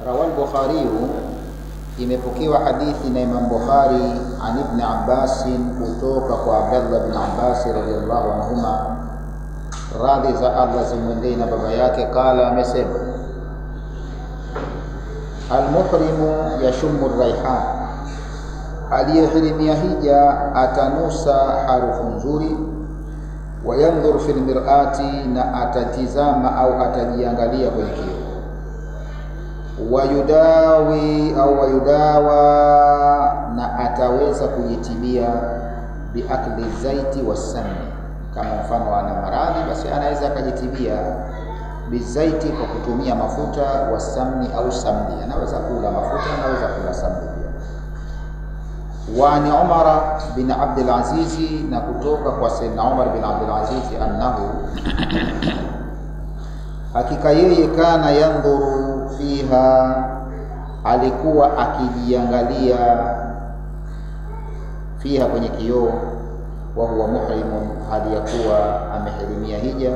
Rawal Bukhari, imepokewa hadithi na Imam Bukhari an Ibn Abbas, kutoka kwa Abdullah bin Abbas radhiyallahu anhuma, radhi za Allah zimwendee na baba yake, kala, amesema, al-muhrimu yashummu ar-raihan, aliyehirimia hija atanusa harufu nzuri, wa yanzur fil mir'ati, na atatizama au atajiangalia kwenye kioo, wayudawi au wayudawa, na ataweza kujitibia biakli zaiti wasami, kama mfano ana maradhi basi anaweza akajitibia bizaiti kwa kutumia mafuta, wasamni au samni, anaweza kula mafuta, anaweza kula samni pia. Wa ni Umar bin Abdul Aziz, na kutoka kwa Sayyidina Umar bin Abdul Aziz, annahu, hakika yeye, kana yandhuru fiha, alikuwa akijiangalia, fiha, kwenye kioo, wa huwa muhrimun, hadi yakuwa amehirimia hija,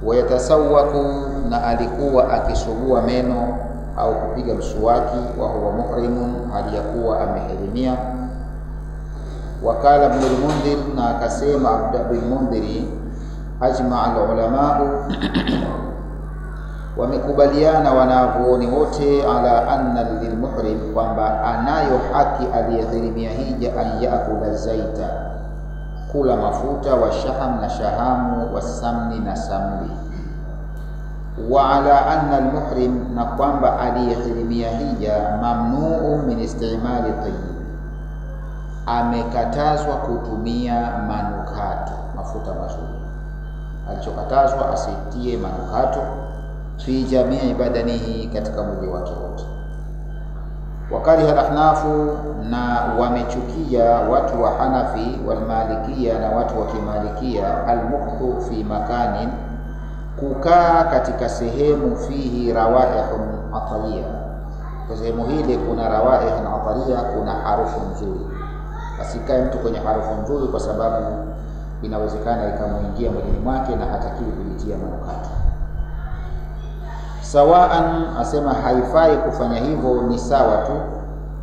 wa yatasawwaku, na alikuwa akisugua meno au kupiga mswaki, wa huwa muhrimun, hadi yakuwa amehirimia. Wakala Ibn al-Mundhir, na akasema Ibn al-Mundhir, ajma al-ulamau, wamekubaliana wanavyuoni wote, ala anna lilmuhrim, kwamba anayo haki aliyehirimia hija, an yakula zaita, kula mafuta, wa shaham, na shahamu, wa samni, na samli. Wa ala anna almuhrim, na kwamba aliyehirimia hija, mamnuu min istimali tayyib, amekatazwa kutumia manukato, mafuta mazuri, alichokatazwa asitie manukato, fi jamii badanihi, katika mwili wake wote. Wakariha al-ahnafu, na wamechukia watu wa Hanafi wal Malikia, na watu wa Kimalikia, al-mukthu fi makanin, kukaa katika sehemu, fihi rawaihun atariya, kwa sehemu hile kuna rawaihun atariya, kuna harufu nzuri. Asikae mtu kwenye harufu nzuri, kwa sababu inawezekana ikamuingia mwilini mwake na hatakiwi kujitia manukato. Sawaan, asema haifai kufanya hivyo, ni sawa tu,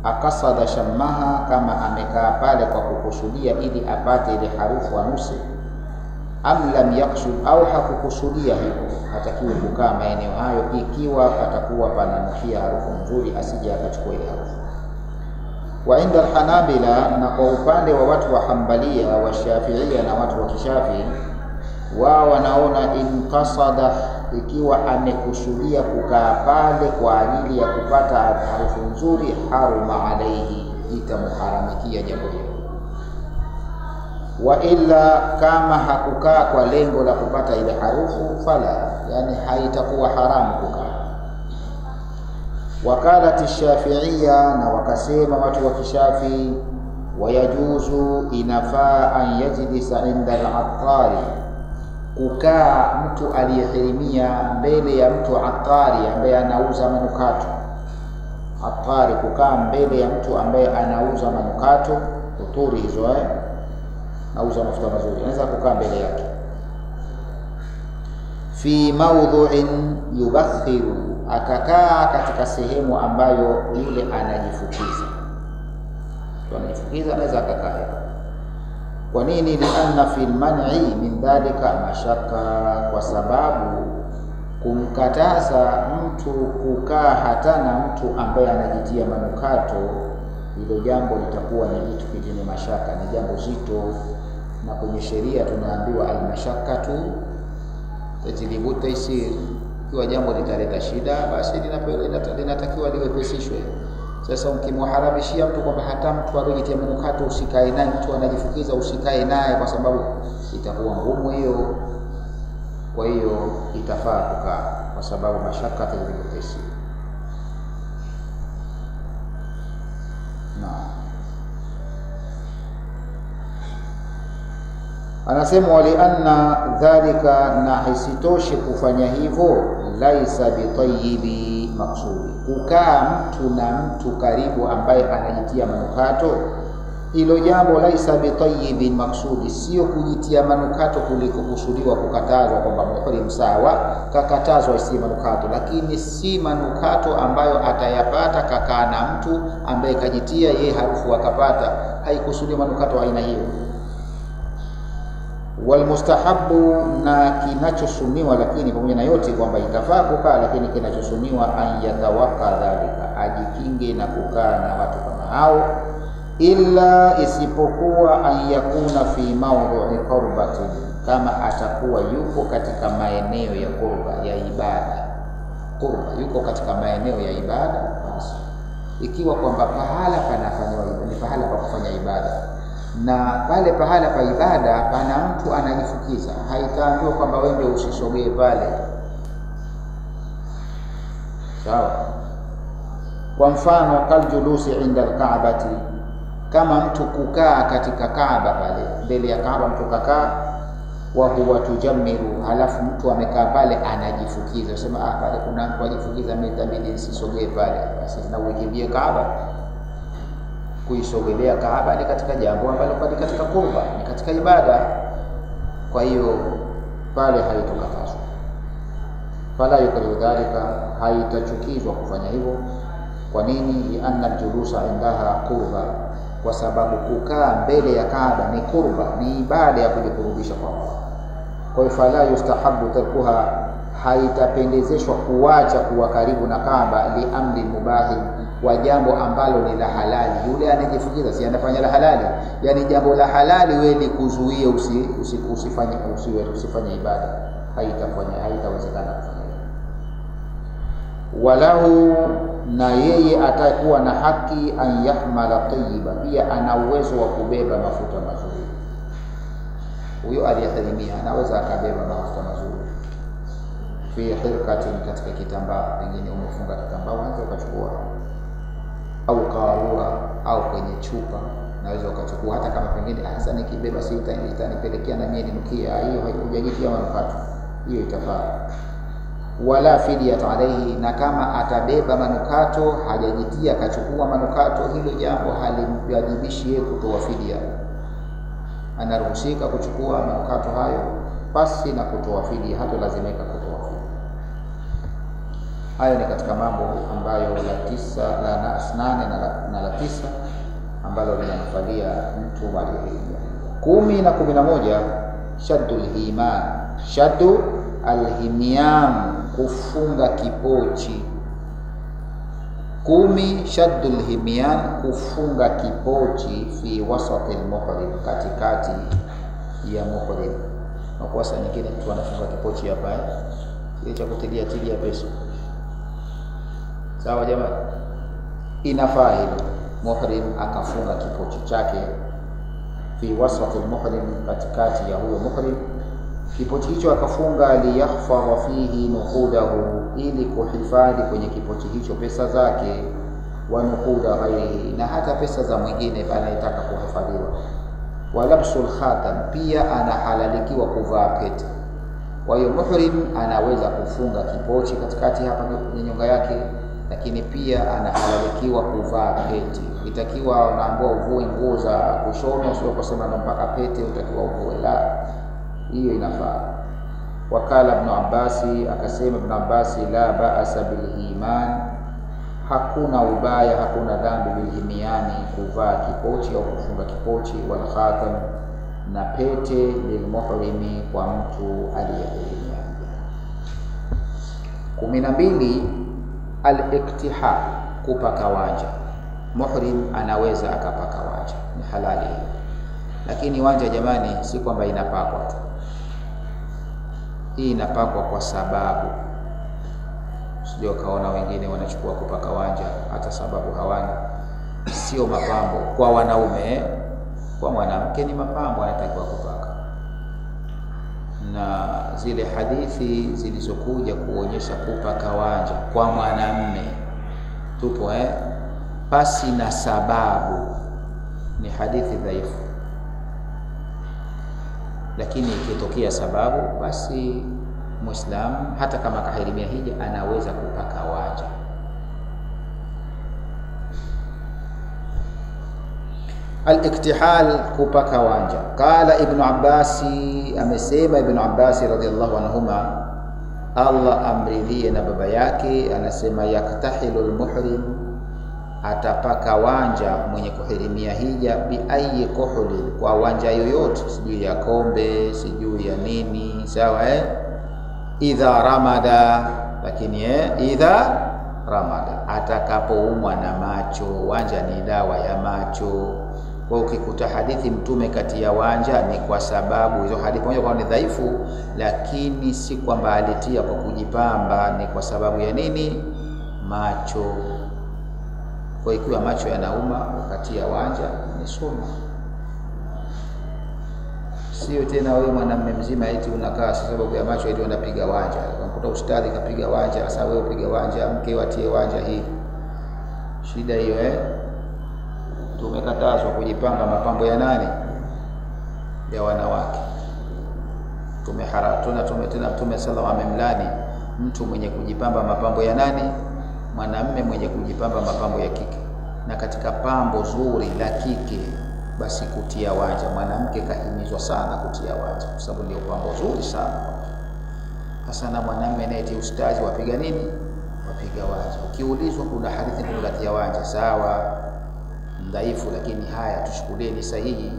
akasada shammaha, kama amekaa pale kwa kukusudia ili apate ile harufu anuse, am lam yaksud, au hakukusudia hivyo, hatakiwi kukaa maeneo hayo, ikiwa patakuwa pananukia harufu nzuri, asije akachukua ile harufu. Wa inda al-Hanabila, na kwa upande wa watu wa Hanbalia, wa Shafi'ia, na watu wa Kishafi, wao wanaona inqasada, ikiwa amekusudia kukaa pale kwa ajili ya kupata harufu nzuri, haruma alaihi, itamuharamikia jambo hilo. Wa illa, kama hakukaa kwa lengo la kupata ile harufu, fala, yani haitakuwa haramu kukaa. Wakalat Shafi'ia, na wakasema watu wa Kishafi, wayajuzu, inafaa, an yajlisa inda al-attari, kukaa mtu aliyehirimia mbele ya mtu atari ambaye anauza manukato. Atari, kukaa mbele ya mtu ambaye anauza manukato, uturi hizo, nauza mafuta mazuri, anaweza kukaa mbele yake. Fi mawdhu'in yubakhiru, akakaa katika sehemu ambayo yule anajifukiza, anaweza akakaa. Kwa nini? Lianna fil man'i min dhalika mashaka, kwa sababu kumkataza mtu kukaa hata na mtu ambaye anajitia manukato, hilo jambo litakuwa ni kitu chenye mashaka, ni jambo zito, na kwenye sheria tunaambiwa al-mashaqqatu tajlibu taysir, kwa jambo litaleta shida, basi linatakiwa liwepesishwe. Sasa ukimharabishia mtu kwamba hata mtu aliyejitia manukato usikae naye, mtu anajifukiza usikae naye, kwa sababu itakuwa ngumu hiyo. Kwa hiyo itafaa kukaa, kwa sababu mashaka tajlibu. Anasema wali anna dhalika, na haisitoshi kufanya hivyo, laisa bitayyibi maksudi, kukaa mtu na mtu karibu ambaye anajitia manukato, hilo jambo laisa bitayyibin maksudi, sio kujitia manukato kuliko kusudiwa kukatazwa, kwamba muhrim sawa kakatazwa isi manukato, lakini si manukato ambayo atayapata kakaa na mtu ambaye kajitia yeye harufu akapata, haikusudiwa manukato aina hiyo. Walmustahabu, na kinachosuniwa, lakini pamoja na yote kwamba itafaa kukaa, lakini kinachosuniwa an yatawaka dhalika, ajikinge na kukaa na watu kama hao, illa isipokuwa an yakuna fi mawdhu'i qurbatin, kama atakuwa yuko katika maeneo ya qurba ya ibada. Qurba yuko katika maeneo ya ibada, basi ikiwa kwamba pahala panafanywa ni pahala pa kufanya ibada, na pale pahala pa ibada pana mtu anajifukiza, haitaambiwa kwamba wewe ndio usisogee pale, sawa. Kwa mfano kaljulusi inda alkaabati, kama mtu kukaa katika Kaaba, pale mbele ya Kaaba mtu kakaa, wa huwa tujammiru, halafu mtu amekaa pale anajifukiza, sema pale kuna mtu ajifukiza, mimi itabidi nisisogee pale, basi na ukimbie Kaaba. Kuisogelea Kaaba ni katika jambo ambalo ni katika qurba, ni katika ibada, kwa hiyo pale haitokatazwa. Fala yukrihu dhalika, haitachukizwa kufanya hivyo. Kwa nini? Lianna aljulusa indaha qurba, kwa sababu kukaa mbele ya Kaaba ni qurba, ni ibada ya kujikurubisha kwa Allah. Kwa hiyo fala yustahabu tarkuha, haitapendezeshwa kuacha kuwa karibu na Kaaba, li amri mubahi, wa jambo ambalo ni la halali. Yule anajifukiza si anafanya la halali, yani jambo la halali wewe ni kuzuia usifanye ibada, haitawezekana kufanya. Walahu, na yeye atakuwa na haki an yahmala tayyiba, pia ana uwezo wa kubeba mafuta mazuri. Huyo aliyeharimia anaweza akabeba mafuta mazuri fi hirkatin, katika kitambaa, pengine umefunga kitambaa unaweza ukachukua, au karura, au kwenye chupa naweza ukachukua, hata kama pengine hasa nikibeba si itanipelekea na mimi ninukia, hiyo haikujajitia manukato, hiyo itafaa. Wala fidiyat alayhi, na kama atabeba manukato hajajitia akachukua manukato, hilo jambo halimwajibishi yeye kutoa fidia. Anaruhusika kuchukua manukato hayo pasi na kutoa fidia, hata lazimika kutoa fidia. Hayo ni katika mambo ambayo la 8 na la 9 ambalo linamfalia mtu aliyehirimia. 10 na 11, shaddul himan, shaddu alhimyan, kufunga kipochi. 10, shaddul himyan, kufunga kipochi, fi wasati almuhrim, katikati ya muhrim. Na kwa saa nyingine mtu anafunga kipochi hapa ile cha kutilia pesa, sawa jamani, inafaa hilo. Muhrim akafunga kipochi chake fi wasati almuhrim, katikati ya huyo muhrim. Kipochi hicho akafunga liyakhfadha fihi nuqudahu, ili kuhifadhi kwenye kipochi hicho pesa zake, wa nuquda ghairihi, na hata pesa za mwingine anayetaka kuhifadhiwa. Wa labsul khatam, pia anahalalikiwa kuvaa pete. Kwa hiyo muhrim anaweza kufunga kipochi katikati hapa kwenye nyonga yake, lakini pia anahalalikiwa kuvaa pete. Itakiwa unaambiwa uvue nguo za kushona, sio kusema ndo mpaka pete utakiwa uvue, la, hiyo inafaa. Wakala Ibn Abbasi, akasema Ibn Abbasi, la ba'asa bil iman, hakuna ubaya, hakuna dhambi bil himyani, kuvaa kipochi au kufunga kipochi, wal khatam, na pete, lil muhrimi, kwa mtu aliyehirimia. 12, al-iktihal, kupaka wanja. Muhrim anaweza akapaka wanja, ni halali. Lakini wanja jamani, si kwamba inapakwa tu, hii inapakwa kwa sababu, sio kaona wengine wanachukua kupaka wanja hata sababu hawana. Sio mapambo kwa wanaume, kwa mwanamke ni mapambo anatakiwa kupaka. Na zile hadithi zilizokuja kuonyesha kupaka wanja kwa mwanamume tupo pasi na sababu, ni hadithi dhaifu. Lakini ikitokea sababu, basi Muislamu hata kama kahirimia hija anaweza kupaka wanja. al-iktihal, kupaka wanja. Qala Ibn Abbas, amesema Ibn Abbas radhiyallahu anhuma, Allah amridhie na baba yake, anasema yaktahilu al-muhrim, atapaka wanja mwenye kuhirimia hija, bi ayi kuhuli, kwa wanja yoyote, sijui ya kombe, sijui ya nini, sawa idha ramada, lakini idha ramada, atakapoumwa na macho. Wanja ni dawa ya macho. Kwa ukikuta hadithi Mtume kati ya wanja, ni kwa sababu hizo hadithi moja kwa ni dhaifu, lakini si kwamba alitia kwa kujipamba, ni kwa sababu ya nini? Macho. Kwa ikiwa macho yanauma wakati ya wanja, ni sunna. Sio tena wewe mwanamume mzima eti unakaa sababu ya macho eti unapiga wanja. Unakuta ustadhi kapiga wanja, sasa wewe upiga wanja, mke watie wanja hii. Shida hiyo Tumekatazwa kujipanga mapambo ya nani? Ya wanawake. Mtume sallallahu amemlani mtu mwenye kujipamba mapambo ya nani? Mwanamume mwenye kujipamba mapambo ya kike. Na katika pambo zuri la kike basi kutia wanja. Mwanamke kahimizwa sana kutia wanja kwa sababu ndio pambo zuri sana. Hasa na mwanamume anayetia ustazi wapiga nini? Wapiga wanja. Ukiulizwa kuna hadithi kutia wanja, sawa, dhaifu, lakini haya tushukulie ni sahihi.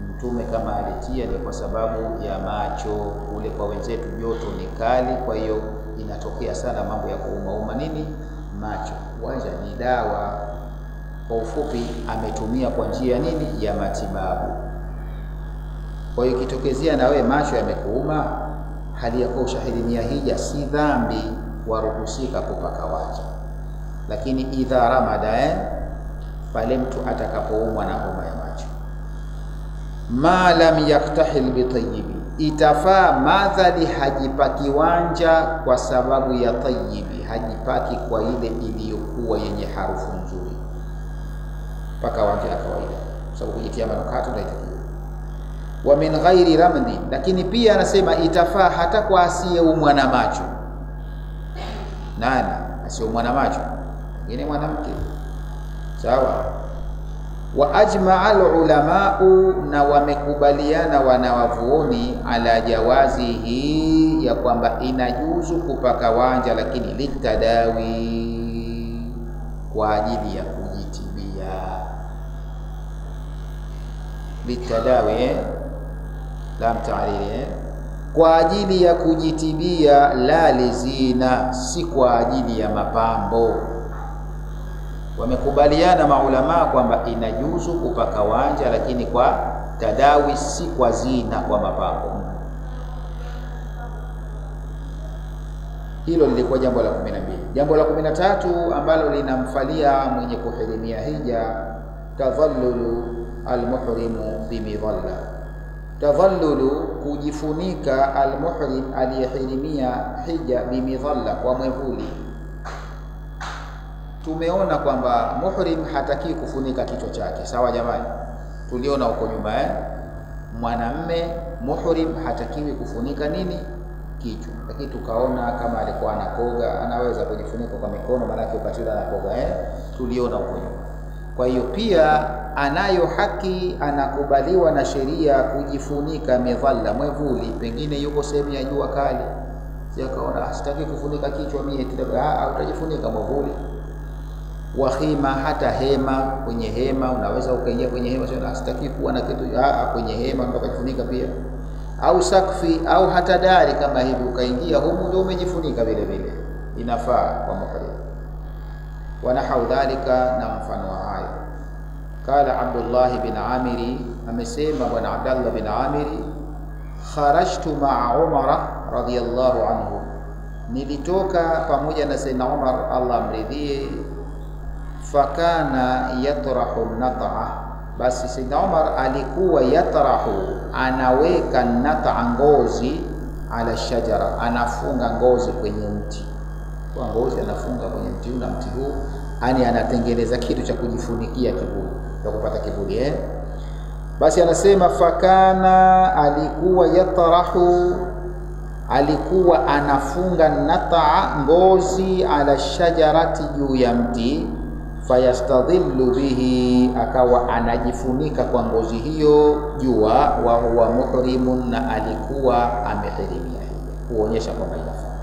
Mtume kama alitia ni kwa sababu ya macho. Kule kwa wenzetu joto ni kali, kwa hiyo inatokea sana mambo ya kuuma nini? Macho. Wanja ni dawa. Kwa ufupi ametumia kwa njia nini? Ya matibabu. Kwa hiyo kitokezea na wewe macho yamekuuma, hali ya ushahirimia hija, si dhambi, waruhusika kupaka wanja. Lakini idha ramada, pale mtu atakapoumwa na homa ya macho. Ma lam yaktahil bi tayyibi, itafaa madhali hajipaki wanja kwa sababu ya tayyibi, hajipaki kwa ile iliyokuwa yenye harufu nzuri, paka wanja ya kawaida, sababu kujitia manukato ndio itakiwa. Wa min ghairi ramdi, lakini pia anasema itafaa hata kwa asiyeumwa na macho. Nani asiyeumwa na macho? Ngine mwanamke, sawa. Wa ajma'a al-ulama'u, na wamekubaliana wanawavuoni, ala jawazihi, ya kwamba inajuzu kupaka wanja, lakini litadawi, kwa ajili ya kujitibia. Litadawi lam ta'lil, kwa ajili ya kujitibia, la lizina, si kwa ajili ya mapambo. Wamekubaliana maulama kwamba inajuzu kupaka wanja, lakini kwa tadawi, si kwa zina, kwa mapambo. Hilo lilikuwa jambo la 12. Jambo la 13 ambalo linamfalia mwenye kuhirimia hija, tadhallulu almuhrimu bimidhalla. Tadhallulu, kujifunika, almuhrim, aliyehirimia hija, bimidhalla, kwa mwevuli. Tumeona kwamba muhrim hataki kufunika kichwa chake, sawa jamani? Tuliona huko nyuma mwanamume muhrim hatakiwi kufunika nini? Kichwa. Lakini tukaona kama alikuwa anakoga anaweza kujifunika kwa mikono, maana yake wakati anakoga tuliona huko nyuma. Kwa hiyo pia anayo haki, anakubaliwa na sheria kujifunika midhalla, mwevuli. Pengine yuko sehemu ya jua kali, sikaona sitaki kufunika kichwa mie, utajifunika mwevuli. Wa khima, hata hema, kwenye hema unaweza ukaingia kwenye hema, sio sitaki kuwa na kitu kwenye hema, unataka kujifunika pia. Au sakfi, au hata dari kama hivi ukaingia humu ndio umejifunika vile vile, inafaa kwa muhrim. Wanahau dhalika, na mfano hayo. Kala Abdullah bin Amiri, amesema bwana Abdullah bin Amiri, kharajtu ma'a Umar radhiyallahu anhu, nilitoka pamoja na Sayyidina Umar, Allah amridhie. Fakana yatrahu nata'a, basi Sayyidina Umar alikuwa yatrahu, anaweka nata'a, ngozi, ala shajara, anafunga ngozi kwenye mti. Kwa ngozi anafunga kwenye mti, na mti huu yani anatengeneza kitu cha kujifunikia kivuli, cha kupata kivuli. Basi anasema fakana, alikuwa yatrahu, alikuwa anafunga nata'a, ngozi, ala shajarati, juu ya mti. fayastadhillu bihi, akawa anajifunika kwa ngozi hiyo jua, wa huwa muhrimun, na alikuwa amehirimia hija, kuonyesha kwamba inafaa.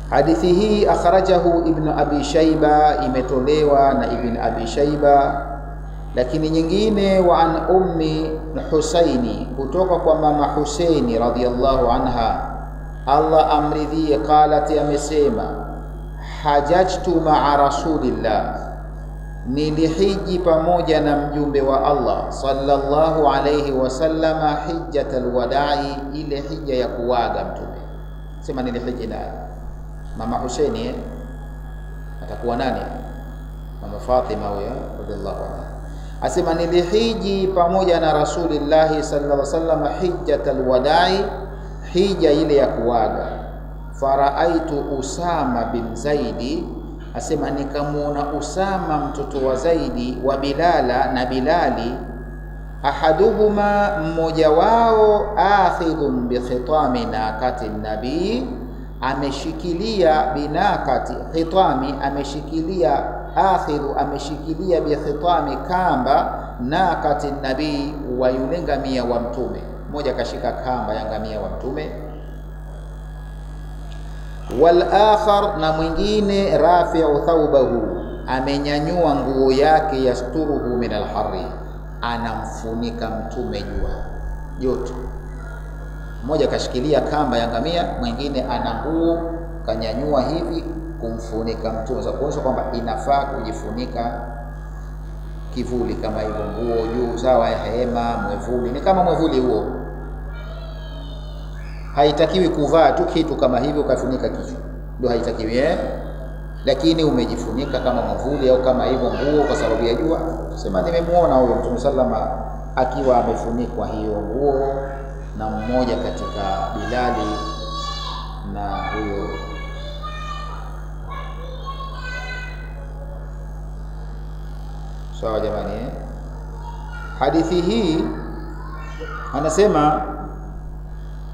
Hadithi hii akhrajahu Ibn Abi Shayba, imetolewa na Ibn Abi Shayba. Lakini nyingine, wa an ummi Husaini, kutoka kwa mama Husaini radhiyallahu anha, Allah amridhie, qalat, amesema, hajajtu ma'a rasulillah, nilihiji pamoja na mjumbe wa Allah sallallahu alayhi wasallama hijjatal wada'i, ile hija ya kuwaga mtume. Sema nilihiji naye mama Husaini, atakuwa nani? Mama Fatima huyo radhiallahu anha. Asema nilihiji pamoja na Rasulillah sallallahu alaihi wasallam hijjatal wada'i, hija ile ya kuwaga. Faraaitu Usama bin Zaidi, asema nikamuona Usama mtoto wa Zaidi, wa Bilala, na Bilali, ahaduhuma, mmoja wao, akhidhun bi khitami naqati nabii, ameshikilia binakati khitami, ameshikilia akhidhu, ameshikilia bi khitami, kamba naqati nabii, wa yule ngamia wa mtume. Mmoja kashika kamba ya ngamia wa mtume. Wal akhar, na mwingine, rafi'u thawbahu, amenyanyua nguo yake, yasturuhu min alharri, anamfunika mtume jua joto. Mmoja kashikilia kamba ya ngamia, mwingine ana nguo kanyanyua hivi kumfunika mtume, za kuonyesha kwamba inafaa kujifunika kivuli kama hivyo, nguo juu, sawa, hema, mwevuli, ni kama mwevuli huo. Haitakiwi kuvaa tu kitu kama hivyo kafunika kichwa, ndio haitakiwi, lakini umejifunika kama mwevuli au kama hivyo nguo kwa sababu ya jua. Sema nimemuona huyo Mtume sallama akiwa amefunikwa hiyo nguo na mmoja katika Bilali na huyo sawa. Jamani, hadithi hii anasema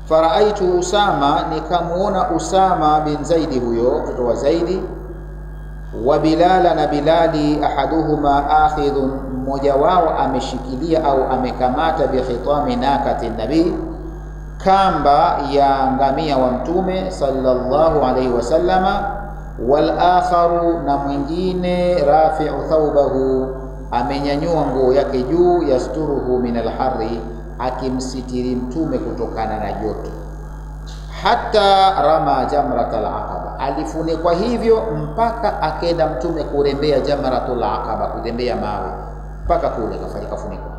faraaitu Usama, nikamuona Usama bin Zaidi, huyo mtoto wa Zaidi, wa Bilala, na Bilali, ahaduhuma akhidhun, mmoja wao ameshikilia au amekamata bi khitami naqati nabii, kamba ya ngamia wa mtume sallallahu alaihi wasallama. Wal akharu, na mwingine, rafi'u thawbahu, amenyanyua nguo yake juu, yasturuhu min alharri, akimsitiri mtume kutokana na joto. Hata rama jamratul aqaba, alifunikwa hivyo mpaka akenda mtume kurembea jamratul aqaba, kutembea mawe mpaka kule kafunikwa.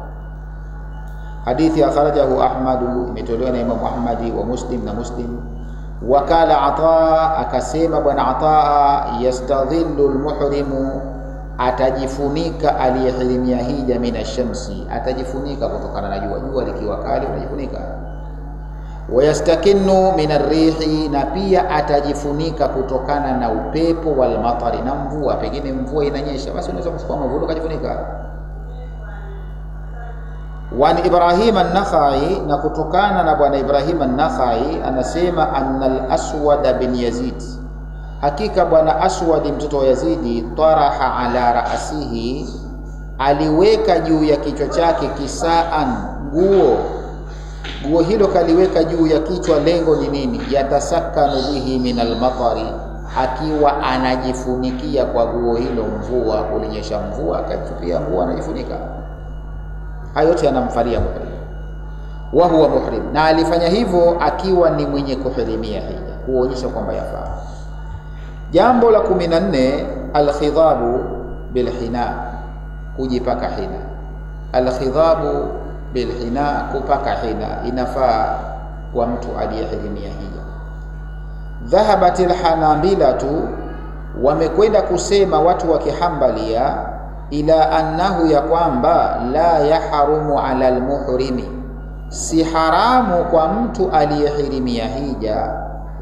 Hadithi akhrajahu Ahmadu, imetolewa na Imam Ahmadi wa Muslim na Muslim. Wakala Ata, akasema bwana Ata, yastadhillu almuhrimu, atajifunika aliyehirimia hija, mina shamsi, atajifunika kutokana na jua. Jua likiwa kali unajifunika. Wayastakinnu min arrihi, na pia atajifunika kutokana na upepo, wal matari, na mvua. Pengine mvua inanyesha, basi unaweza kuchukua mwavuli ukajifunika. Wa Ibrahim an-Nakhai, na kutokana na bwana Ibrahim an-Nakhai anasema anna al-Aswad bin Yazid, hakika bwana Aswad mtoto wa Yazidi, taraha ala ra'sihi, aliweka juu ya kichwa chake, kisaan, nguo hilo kaliweka juu ya kichwa. Lengo ni nini? Yatasakanu bihi min al-matari, akiwa anajifunikia kwa nguo hilo mvua, kulinyesha mvua, akachupia nguo anajifunika. Hayo yote yanamfalia muhrim, wa huwa muhrim, na alifanya hivyo akiwa ni mwenye kuhirimia hija, kuonyesha kwamba yafaa. Jambo la 14, alkhidhabu bilhina, kujipaka hina. Alkhidhabu bilhina, kupaka hina, inafaa kwa mtu aliyehirimia hija. Dhahabatil hanabilatu, wamekwenda kusema watu wa Kihambalia, ila annahu, ya kwamba, la yahrumu ala almuhrimi, si haramu kwa mtu aliyehirimia hija,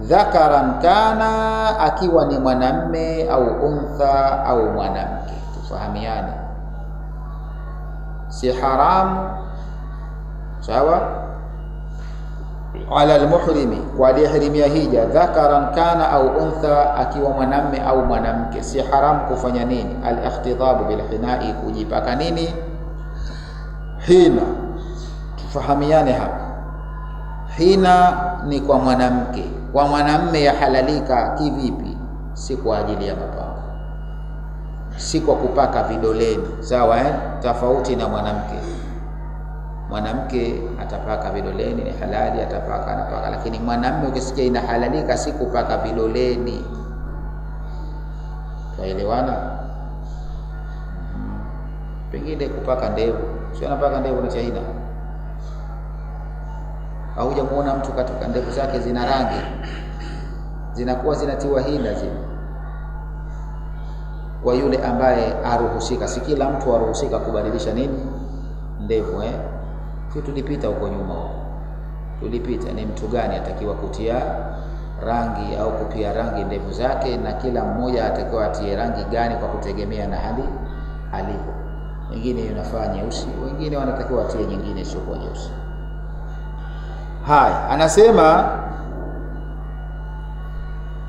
dhakaran kana, akiwa ni mwanamme, au untha, au mwanamke. Tufahamiane, si haramu, sawa, ala almuhrimi, kwa aliyehirimia hija, dhakaran kana au untha, akiwa mwanamme au mwanamke, si haramu kufanya nini? Al-ikhtidhabu bil hinai, kujipaka nini? Hina. Tufahamiane hapa, hina ni kwa mwanamke. Kwa mwanamme yahalalika kivipi? Si kwa ajili ya mapambo, si kwa kupaka vidoleni, sawa tofauti na mwanamke. Mwanamke atapaka vidoleni, ni halali, atapaka, anapaka. Lakini mwanamume ukisikia inahalalika, si kupaka vidoleni. Tuelewana? Pengine kupaka ndevu, sio anapaka ndevu na chaina. Au hujamuona mtu katika ndevu zake zina rangi, zinakuwa zinatiwa hina zile? Kwa yule ambaye aruhusika, si kila mtu aruhusika kubadilisha nini? Ndevu tulipita huko nyuma, tulipita ni mtu gani atakiwa kutia rangi au kupia rangi ndevu zake, na kila mmoja atakiwa atie rangi gani kwa kutegemea na hali alipo. Wengine inafanya nyeusi, wengine wanatakiwa atie nyingine sio kwa nyeusi. Haya, anasema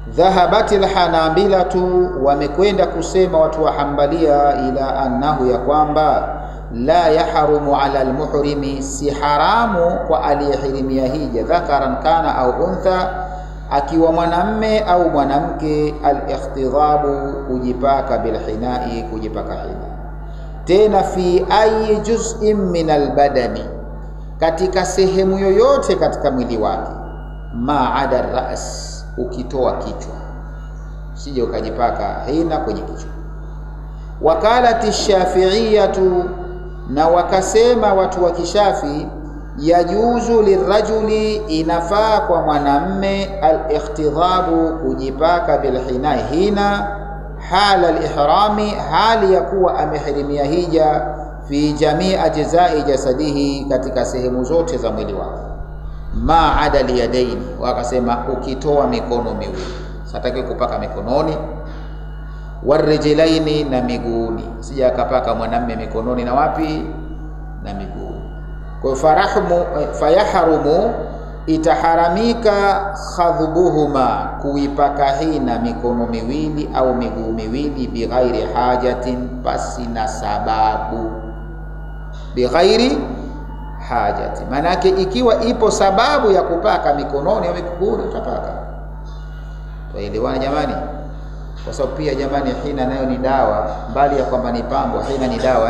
dhahabatil hanabilatu, wamekwenda kusema watu wa Hanbalia, ila annahu, ya kwamba la yahrumu ala almuhrimi, si haramu kwa aliyehirimia hija, dhakaran kana au untha, akiwa mwanamme au mwanamke, al-ikhtidhabu, kujipaka bilhinai, kujipaka hina. Tena fi ayi juz'in min albadani, katika sehemu yoyote katika mwili wake, ma'ada ras, ukitoa kichwa, sije ukajipaka hina kwenye kichwa. Wakalati shafi'iyatu, na wakasema watu wa Kishafi, yajuzu lirajuli, inafaa kwa mwanamme, al-ikhtidhabu, kujipaka bilhinai, hina, hala al-ihrami, hali ya kuwa amehirimia hija, fi jamii ajzai jasadihi, katika sehemu zote za mwili wake, ma'ada liyadaini, wakasema ukitoa mikono miwili, sataki kupaka mikononi, warijlaini, na miguuni, sija akapaka mwanamme mikononi na wapi? Na miguuni. Kwa fayahrumu, itaharamika, khadhubuhuma, kuipaka hina mikono miwili au miguu miwili, bighairi hajatin, pasi na sababu. Bighairi hajati, manake ikiwa ipo sababu ya kupaka mikononi au miguuni, utapaka. Tuelewane jamani? Kwa sababu pia jamani, hina nayo ni dawa, mbali ya kwamba ni pambo, hina ni dawa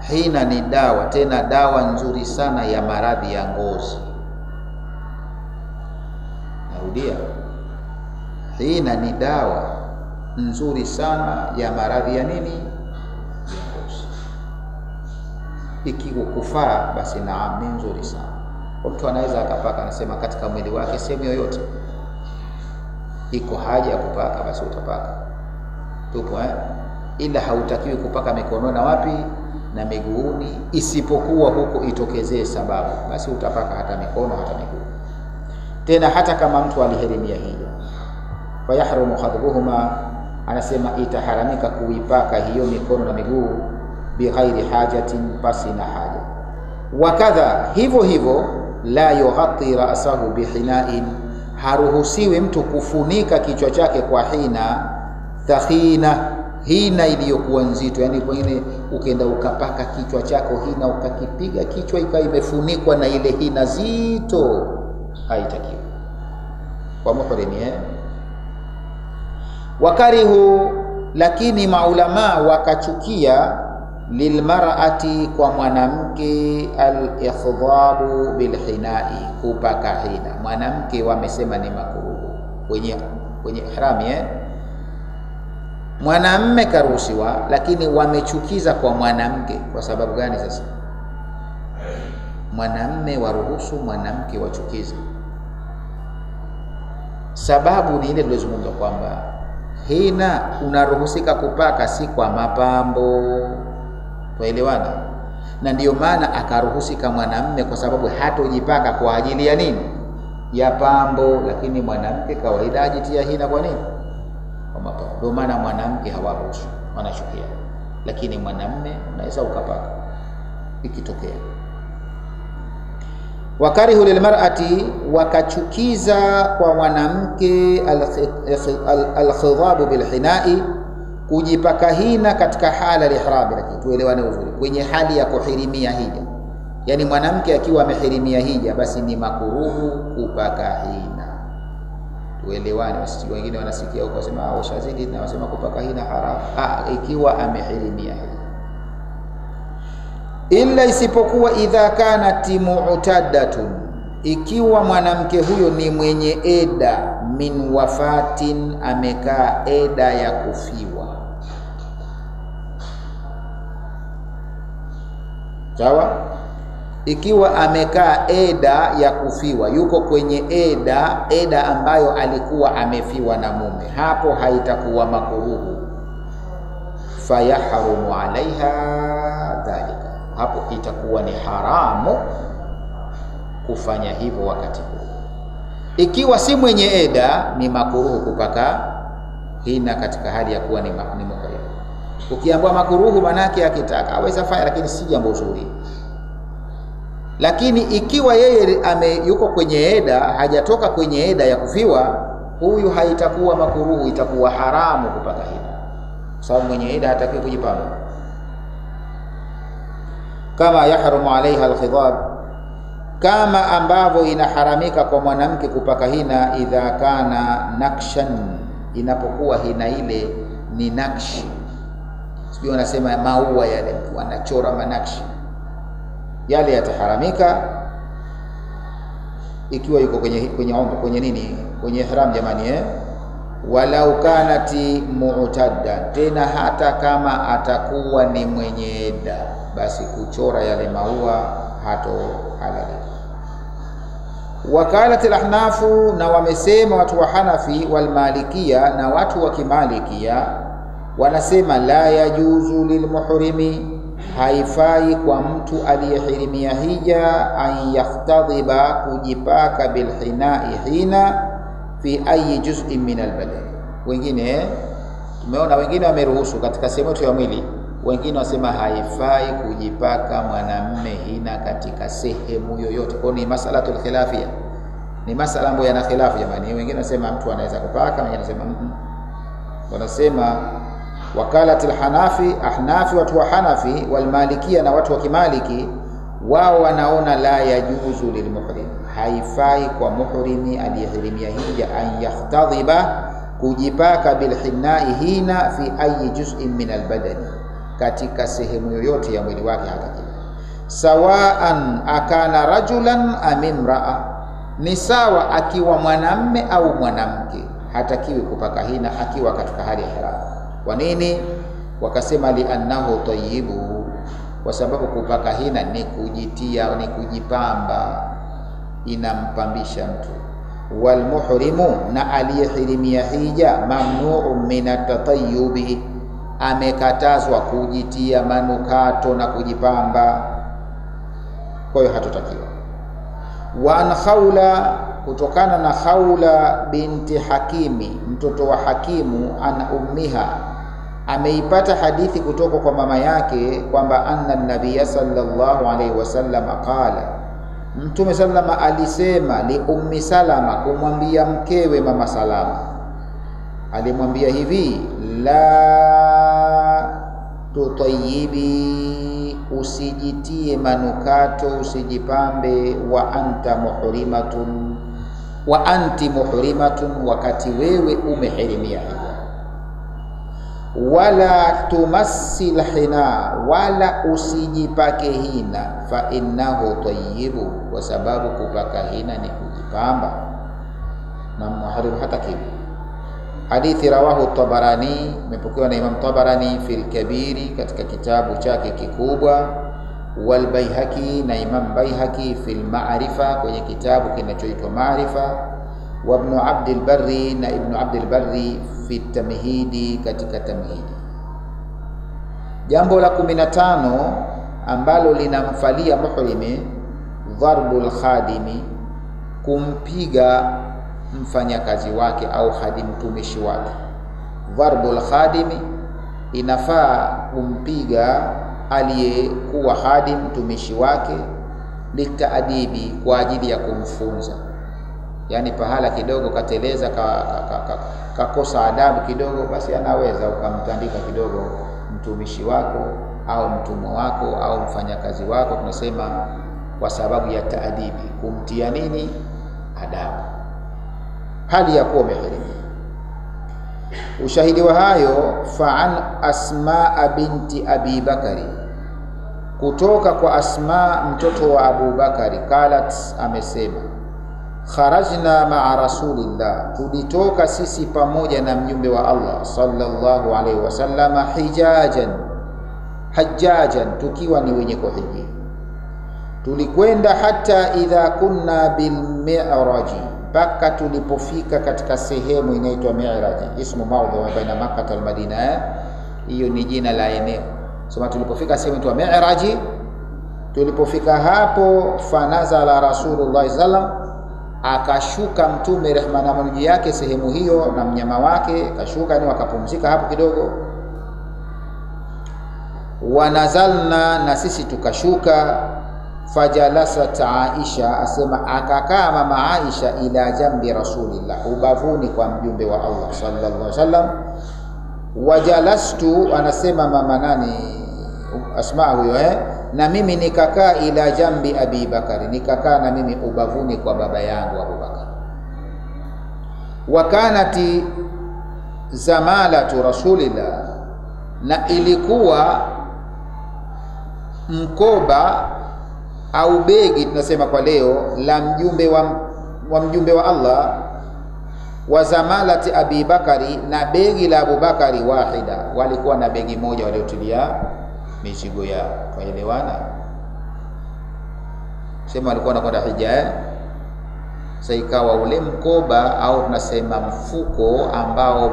Hina ni dawa, tena dawa nzuri sana ya maradhi ya ngozi. Narudia, hina ni dawa nzuri sana ya maradhi ya nini? Ya ngozi. Ikiwa kufaa, basi naam, ni nzuri sana. Mtu anaweza akapaka, anasema katika mwili wake sehemu yoyote iko haja ya kupaka, basi utapaka. Tupo ila hautakiwi kupaka mikono na wapi? Na miguuni, isipokuwa huko itokezee sababu, basi utapaka hata mikono hata miguu. Tena hata kama mtu alihirimia hija, fayahrumu khadhubuhuma, anasema itaharamika kuipaka hiyo mikono na miguu, bighairi hajatin, pasi na haja. Wakadha, hivyo hivyo, la yughatti ra'sahu bihina'in, haruhusiwi mtu kufunika kichwa chake kwa hina, takhina, hina iliyokuwa nzito. Yani pengine ukienda ukapaka kichwa chako hina, ukakipiga kichwa ikawa imefunikwa na ile hina zito, haitakiwi kwa muhrimi. Wakarihu, lakini maulama wakachukia, lilmar'ati, kwa mwanamke, al-ikhdhabu bilhinai, kupaka hina. Mwanamke wamesema ni makruhu kwenye ihrami Mwanamme karuhusiwa, lakini wamechukiza kwa mwanamke. Kwa sababu gani sasa? Mwanamme waruhusu, mwanamke wachukize. Sababu ni ile tulizozungumza kwamba hina unaruhusika kupaka, si kwa mapambo. Tuelewana? Na ndiyo maana akaruhusika mwanamme, kwa sababu hatojipaka kwa ajili ya nini? Ya pambo. Lakini mwanamke kawaida ajitia hina kwa nini? Kwa mapambo. Ndio maana mwanamke hawaruhusu, wanachukia. Lakini mwanamme unaweza ukapaka ikitokea. Wakarihu lilmar'ati, wakachukiza kwa mwanamke alkhidhabu bilhinai, kujipaka hina katika hala al-ihram. Lakini tuelewane uzuri, kwenye hali ya kuhirimia hija, yani mwanamke akiwa amehirimia hija, basi ni makuruhu kupaka hina. Tuelewane, wasije wengine wanasikia huko wasema shazidi na wasema kupaka hina haram. Ikiwa amehirimia hija, illa isipokuwa idha kanat mu'taddatun, ikiwa mwanamke huyo ni mwenye eda, min wafatin, amekaa eda ya kufiwa. Sawa? Ikiwa amekaa eda ya kufiwa, yuko kwenye eda ambayo alikuwa amefiwa na mume, hapo haitakuwa makuruhu. Fayahrumu alaiha dhalika, hapo itakuwa ni haramu kufanya hivyo wakati huo. Ikiwa si mwenye eda, ni makuruhu kupaka hina katika hali ya kuwa ni muhrim. Ukiambiwa makuruhu, manake akitaka aweza fanya, lakini si jambo zuri. Lakini ikiwa yeye yuko kwenye eda, hajatoka kwenye eda ya kufiwa, huyu haitakuwa makuruhu, itakuwa haramu kupaka hina, sababu mwenye eda hatakiwi kujipamba. Kama yahrumu alaiha alkhidab, kama ambavyo inaharamika kwa mwanamke kupaka hina, idha kana nakshan, inapokuwa hina ile ni nakshi. Sio wanasema maua yale, mtu anachora manakshi yale, yataharamika ikiwa yuko kwenye nini, kwenye ihram jamani, walau kanati mu'tadda, tena hata kama atakuwa ni mwenye eda, basi kuchora yale maua hato halalika. Wakalat al-ahnafu, na wamesema watu wa Hanafi, wal Malikia, na watu wa Kimalikia wanasema la yajuzu lilmuhrimi, haifai kwa mtu aliyehirimia hija, an yaftadhiba, kujipaka bilhinai hina, fi ayi juz'in min albadan. Wengine tumeona, wengine wameruhusu katika sehemu yote ya mwili, wengine wasema haifai kujipaka mwanamume hina katika sehemu yoyote. Kwa ni masalatul khilafia, ni masala ambayo yana khilafu jamani. Wengine wasema mtu anaweza kupaka, wengine wasema wanasema wakalat al-hanafi, ahnafi, watu wa Hanafi, wal Malikia, na watu wa Kimaliki, wao wanaona la yajuzu lilmuhrim, haifai kwa muhrimi aliyehirimia hija, an yahtadhiba, kujipaka bilhinai hina, fi ayi juz'in min albadani, katika sehemu yoyote ya mwili wake, hata kile sawaan akana rajulan am imra'a, ni sawa akiwa mwanamme au mwanamke, hatakiwi kupaka hina akiwa katika hali ya ihram. Kwa nini? Wakasema li'annahu tayyibu, kwa sababu kupaka hina ni kujitia, ni kujipamba, inampambisha mtu. Wal muhrimu, na aliyehirimia hija, mamnu'un min at-tatayyubi, amekatazwa kujitia manukato na kujipamba, kwa hiyo hatotakiwa. Wa an Khawla, kutokana na Khawla binti Hakimi, mtoto wa Hakimu, an ummiha, ameipata hadithi kutoka kwa mama yake kwamba anna nabiyya sallallahu alaihi wasallam qala, Mtume sallama alisema, li ummi Salama, kumwambia mkewe mama Salama, alimwambia hivi, la tutayyibi, usijitie manukato, usijipambe, wa anta muhrimatun, wa anti muhrimatun, wakati wewe umehirimia hija. Wala tumassil hina, wala usijipake hina, fa innahu tayyibu, kwa sababu kupaka hina ni kujipamba na muhrim hatakiwi. Hadithi rawahu Tabarani, imepokewa na Imam Tabarani fil Kabiri, katika kitabu chake kikubwa, wal Baihaqi, na Imam Baihaqi fil Ma'rifa, kwenye kitabu kinachoitwa Ma'rifa, wa Ibn Abdul Barri, na Ibn Abdul Barri fi Tamhidi, katika Tamhidi. Jambo la 15 ambalo linamfalia muhrimi, dharbul khadimi, kumpiga mfanyakazi wake au khadimu, mtumishi wake. Dharbul khadimi, inafaa kumpiga aliyekuwa khadim, mtumishi wake, litaadibi, kwa ajili ya kumfunza. Yani pahala kidogo kateleza, kakosa adabu kidogo, basi anaweza ukamtandika kidogo mtumishi wako au mtumwa wako au mfanyakazi wako, tunasema kwa sababu ya taadibi, kumtia nini? Adabu, hali ya kuwa umehirimia. Ushahidi wa hayo, fa'an Asma binti Abi Bakari, kutoka kwa Asma mtoto wa Abu Bakari, qalat, amesema, kharajna ma'a rasulillah, tulitoka sisi pamoja na mjumbe wa Allah sallallahu alaihi wasallam, hajjajan, tukiwa ni wenye kuhiji. Tulikwenda hata idha kunna bil mi'raji, mpaka tulipofika katika sehemu inaitwa Mi'raji, ismu maudhu baina Makkah wal Madina. Hiyo ni jina la eneo. Sema tulipofika sehemu inaitwa Mi'raji, tulipofika hapo, fanazala Rasulullah sallam, akashuka mtume rehma na amani yake sehemu hiyo na mnyama wake, kashuka ni wakapumzika hapo kidogo. Wanazalna, na sisi tukashuka. Fajalasat Aisha, asema akakaa mama Aisha, ila jambi Rasulillah, ubavuni kwa mjumbe wa Allah sallallahu alaihi wasallam. Wajalastu, anasema mama nani, Asma huyo, na mimi nikakaa ila jambi Abi Bakari, nikakaa na mimi ubavuni kwa baba yangu Abu Bakar. Wakanati zamalatu Rasulillah, na ilikuwa mkoba au begi, tunasema kwa leo, la mjumbe wa mjumbe wa Allah, wa zamalati Abi Bakari, na begi la Abu Bakari, wahida, walikuwa na begi moja waliotilia mizigo yao. Kaelewana? Sema walikuwa wanakwenda hija, sasa ikawa ule mkoba au tunasema mfuko ambao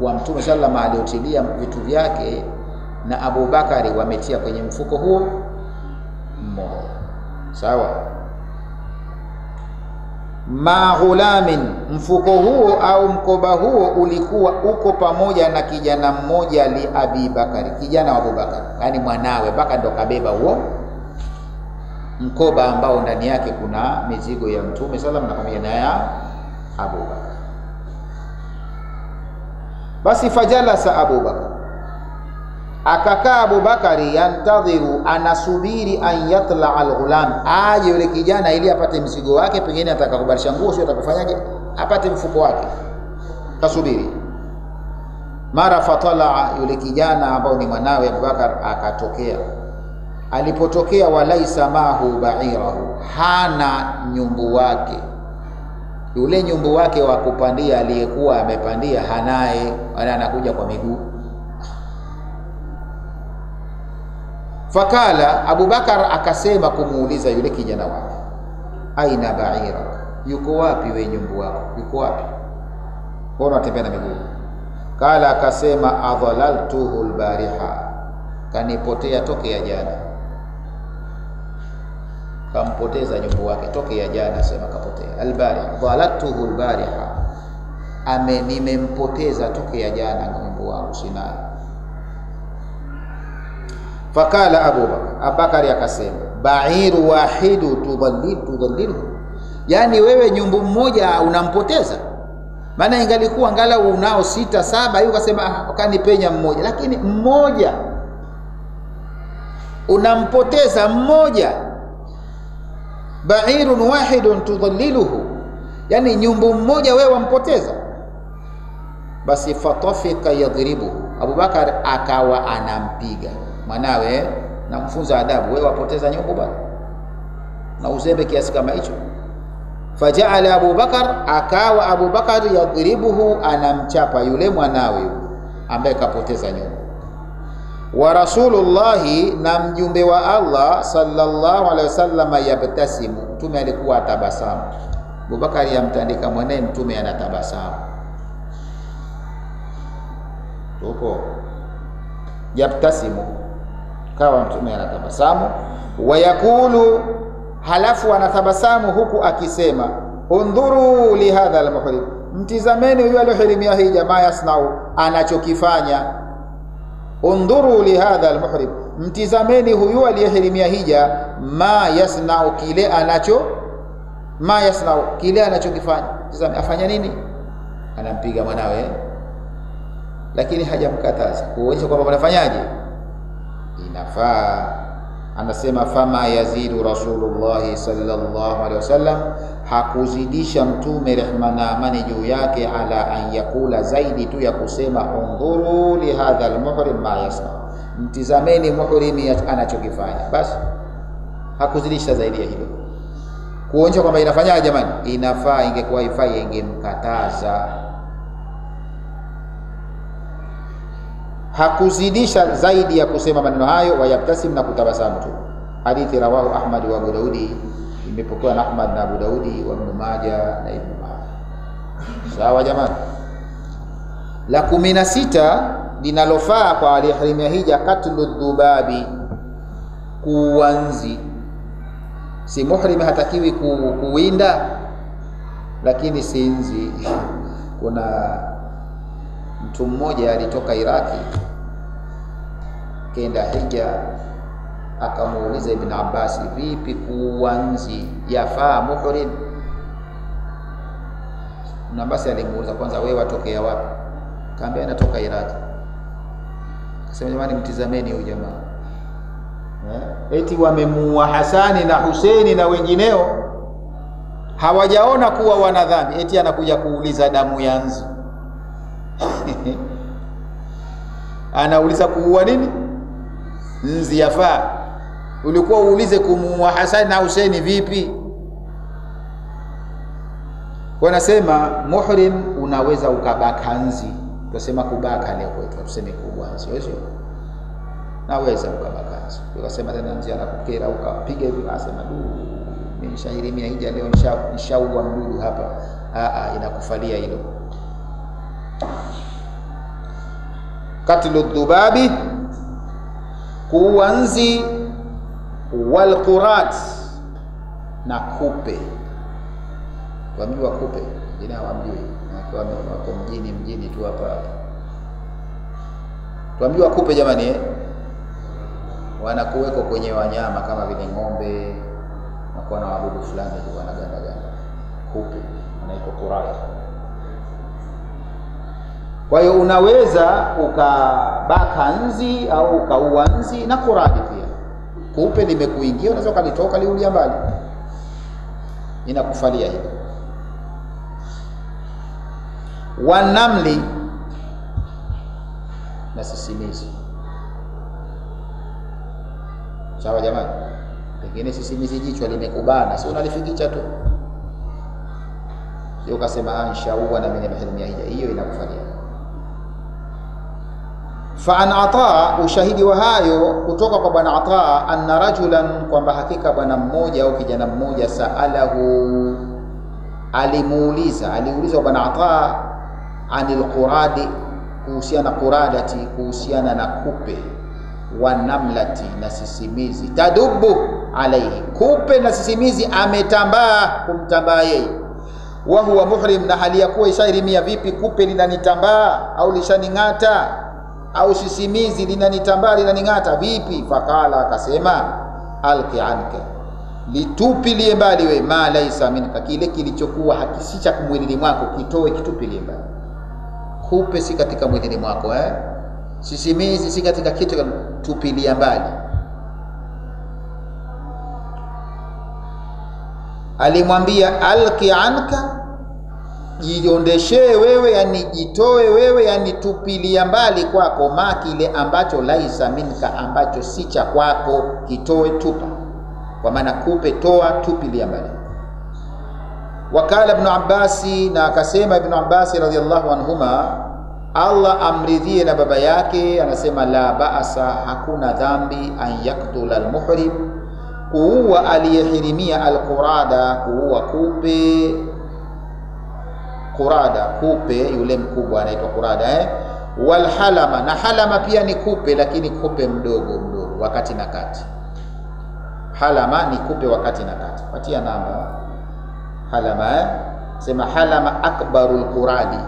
wa Mtume sallallahu alaihi wasallam aliotilia vitu vyake, na Abu Bakari wametia kwenye mfuko huo mmoja. Sawa? Maghulamin, mfuko huo au mkoba huo ulikuwa uko pamoja na kijana mmoja, li Abi Bakari, kijana wa Abu Bakari, yani mwanawe. Baka ndo kabeba huo mkoba ambao ndani yake kuna mizigo ya Mtume sallallahu alaihi wasallam na pamoja na Abu Bakar. Basi fajalasa Abu Bakar, akakaa Abu Bakari, yantadhiru, anasubiri, an yatla al-ghulam, aje yule kijana ili apate mzigo wake, pengine atakakubadilisha nguo, sio atakufanyaje, apate mfuko wake, kasubiri. Mara fatala, yule kijana ambao ni mwanawe Abu Bakar akatokea. Alipotokea, walaisa mahu ba'irahu, hana nyumbu wake, yule nyumbu wake wa kupandia aliyekuwa amepandia hanaye, wala anakuja kwa miguu. Fakala, Abu Bakar akasema kumuuliza yule kijana wake, aina ba'ira, yuko wapi we nyumbu wako, yuko wapi, mbona unatembea na miguu? Kala, akasema, adhalaltuhu albariha, kanipotea tokea jana. Kampoteza nyumbu wake tokea jana, sema kapotea. Albariha, dhalaltuhu albariha, nimempoteza tokea jana nyumbu wangu, sinaye. Fakala Abu Bakari akasema, ba'iru wahidu tudhallilu, yani wewe nyumbu mmoja unampoteza? Maana ingalikuwa angalau unao 6 7, hiyo kasema kanipenya mmoja, lakini mmoja unampoteza, mmoja. Ba'irun wahidun tudhalliluhu, yani nyumbu mmoja wewe wampoteza. Basi fatafika yadhribu, Abu Bakar akawa anampiga mwanawe, na mfunza adabu, wewe wapoteza nyumbu bwana, na uzembe kiasi kama hicho. Faja'ala Abu Bakar, akawa Abu Bakar yadhribuhu, anamchapa yule mwanawe ambaye kapoteza nyumbu. Wa Rasulullahi, na mjumbe wa Allah sallallahu alaihi wasallam, yabtasimu, mtume alikuwa atabasamu. Abu Bakar yamtandika mwanae, mtume anatabasamu. Tuko yabtasimu, kawa mtume anatabasamu. Wa yakulu, halafu anatabasamu huku akisema, undhuru li hadha al-muhrim, mtizameni huyu aliyohirimia hii jamaa, yasnau, anachokifanya. undhuru li hadha almuhrim, mtizameni huyu aliyehirimia hija, ma yasnau, kile anachokifanya. Tazama afanya nini, anampiga mwanawe, lakini hajamkataza kuonyesha kwamba anafanyaje, inafaa. Anasema fama yazidu Rasulullah sallallahu alaihi wasallam, hakuzidisha mtume rehma na amani juu yake, ala an yakula, zaidi tu ya kusema undhuru li hadha almuhrim ma yasna, mtizameni muhrimi anachokifanya. Basi hakuzidisha zaidi ya hilo, kuonyesha kwamba inafanyaje jamani, inafaa. Ingekuwa ifai ingemkataza. Hakuzidisha zaidi ya kusema maneno hayo, wayabtasim, na kutabasamu tu. Hadithi rawahu Ahmad wa Abu Daudi, imepokewa na Ahmad na Abu Daudi wa Ibn Majah na Ibn Majah. Sawa jamani. La 16 linalofaa kwa aliyehirimia hija, katlu dhubabi, kuwanzi. Si muhrim hatakiwi kuwinda, lakini sinzi. Kuna mtu mmoja alitoka Iraki kenda hija, akamuuliza Ibn Abbas, vipi kuwanzi, yafaa muhrim? Ibn Abbas alimuuliza, kwanza wewe watokea wapi? Kaambia natoka Iraki. Akasema jamani, mtizameni huyu jamaa, eti wamemuua Hasani na Husaini na wengineo, hawajaona kuwa wana dhambi, eti anakuja kuuliza damu ya nzi. Anauliza kuua nini? Nzi yafaa? Ulikuwa uulize kumuua Hasani na Husaini vipi? Wanasema muhrim unaweza ukabaka nzi. Tunasema kubaka leo kwetu, tuseme kuua nzi, sio? Naweza ukabaka nzi. Ukasema tena nzi anakukera, ukapiga hivi, asema mimi nishahirimia hija leo, nishaua mdudu hapa. Inakufalia hilo. Katlu dhubabi, kuua nzi, wal qurat, na kupe. Wamjua kupe? Jina hawamjui, na wako mjini tu hapa. Tuambiwa kupe jamani, wanakuweko kwenye wanyama kama vile ng'ombe, na kwa na wadudu fulani wanaganda. Kupe anaitwa qurat. Kwa hiyo unaweza ukabaka nzi au ukaua nzi na kuradi pia. Kupe limekuingia, unaweza kalitoka liulia mbali, inakufalia hilo. Wanamli, na sisimizi. Sawa jamani, pengine sisimizi jichwa limekubana, si unalifikicha tu, sio ukasema inshaua na mimi nimehirimia hija, hiyo inakufalia. Fa an Ata, ushahidi wa hayo kutoka kwa bwana Ata, anna rajulan, kwamba hakika bwana mmoja au kijana mmoja, saalahu, aliulizwa bwana Ata, anil quradi, kuhusiana quradati, kuhusiana na kupe, wa namlati, na sisimizi, tadubu alaihi, kupe na sisimizi ametambaa kumtambaa yeye, wa huwa muhrim, na hali ya kuwa ishahirimia. Vipi kupe linanitambaa au lishaning'ata, au sisimizi linanitambaa linaning'ata vipi? Fakala, akasema, alqi anka, litupilie mbali we, ma laisa minka, kile kilichokuwa hakisi cha mwilini mwako kitoe, kitupilie mbali. Kupe si katika mwilini mwako, sisimizi si katika kitu, tupilia mbali. Alimwambia alqi anka, jiondeshe wewe, yani jitoe wewe, yani tupilia mbali kwako, ma kile ambacho laisa minka, ambacho si cha kwako, kitoe, tupa. Kwa maana kupe toa, tupilia mbali. Wakala Ibn Abbas, na akasema Ibn Abbas radhiyallahu anhuma, Allah amridhie na baba yake, anasema la ba'asa, hakuna dhambi, an yaktula almuhrim, kuua aliyehirimia, alqurada, kuua kupe. Qurada, kupe yule mkubwa anaitwa qurada, wal halama, na halama pia ni kupe, lakini kupe mdogo wakati na kati. Halama ni kupe wakati na kati. Patia namba halama, sema halama akbarul quradi.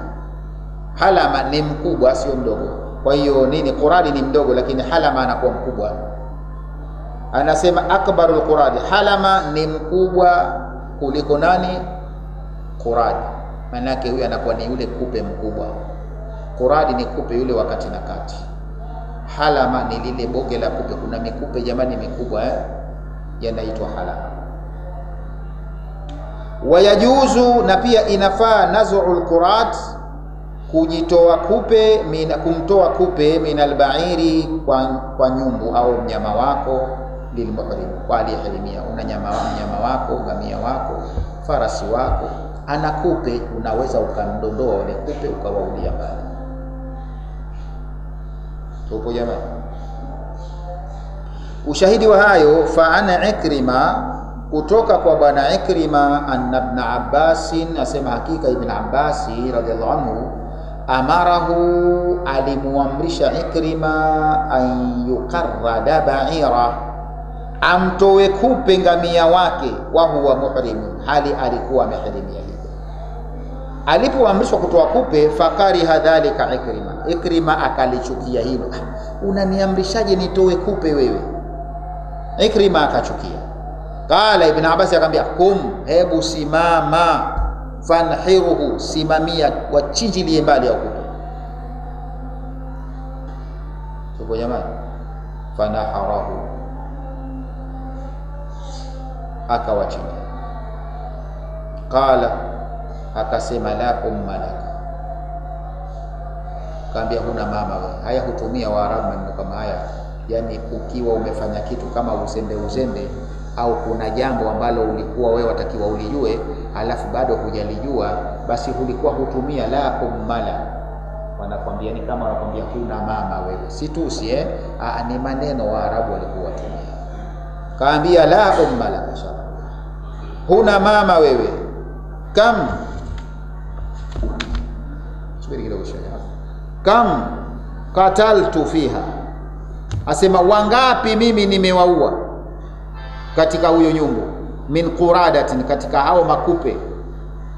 Halama ni mkubwa, sio mdogo. Kwa hiyo nini, quradi ni mdogo, lakini halama anakuwa mkubwa. Anasema akbarul quradi, halama ni mkubwa kuliko nani? Quradi. Maana yake huyu anakuwa ni yule kupe mkubwa. Quradi ni kupe yule wakati na kati, halama ni lile boge la kupe. Kuna mikupe jamani mikubwa yanaitwa halama. Wayajuzu, na pia inafaa naz'ul qurad, kujitoa kupe, kumtoa kupe min albairi, kwa nyumbu au mnyama wako, lilmuhrim, kwa aliyehirimia. Una nyama wako, ngamia wako, farasi wako ana kupe, unaweza ukamdondoa ule kupe ukawaulia mbali. Tupo jamani? Ushahidi wa hayo, fa ana Ikrima, kutoka kwa bwana Ikrima, anna ibn Abbas, asema hakika ibn Abbas radhiallahu anhu, amarahu, alimuamrisha Ikrima, an yuqarrada ba'ira, amtoe kupe ngamia wake, wa huwa muhrimun, hali alikuwa amehirimia. Alipoamrishwa kutoa kupe, fakariha dhalika Ikrima, Ikrima akalichukia hilo. Unaniamrishaje nitoe kupe wewe? Ikrima akachukia. Qala ibn Abbas akamwambia, kum, hebu simama, fanhiruhu, simamia, wachinjilie mbali ya kupe. Tupo jamani? Fanaharahu, akawachinja. Qala, akasema la umma laka, kaambia huna mama wewe. Haya hutumia Waarabu maneno kama haya, yani ukiwa umefanya kitu kama uzembe au kuna jambo ambalo ulikuwa wewe watakiwa ulijue alafu bado hujalijua, basi ulikuwa hutumia la umma laka. Wanakwambia ni kama wanakwambia huna mama wewe, si tusi ni maneno Waarabu walikuwa watumia. Kaambia la umma laka, huna mama wewe. Kam qataltu fiha, asema wangapi mimi nimewaua katika huyo nyumbu, min quradatin, katika hao makupe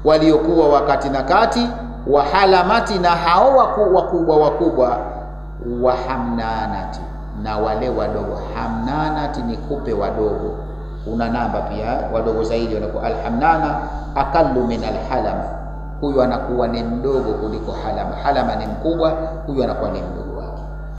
waliokuwa wakati na kati, wa halamati, na hao wakubwa, wa hamnanati, na wale wadogo. Hamnanati ni kupe wadogo, una namba pia, wadogo zaidi wanakuwa alhamnana aqallu min alhalama, huyu anakuwa ni mdogo kuliko halama. Halama ni mkubwa, huyu anakuwa ni mdogo.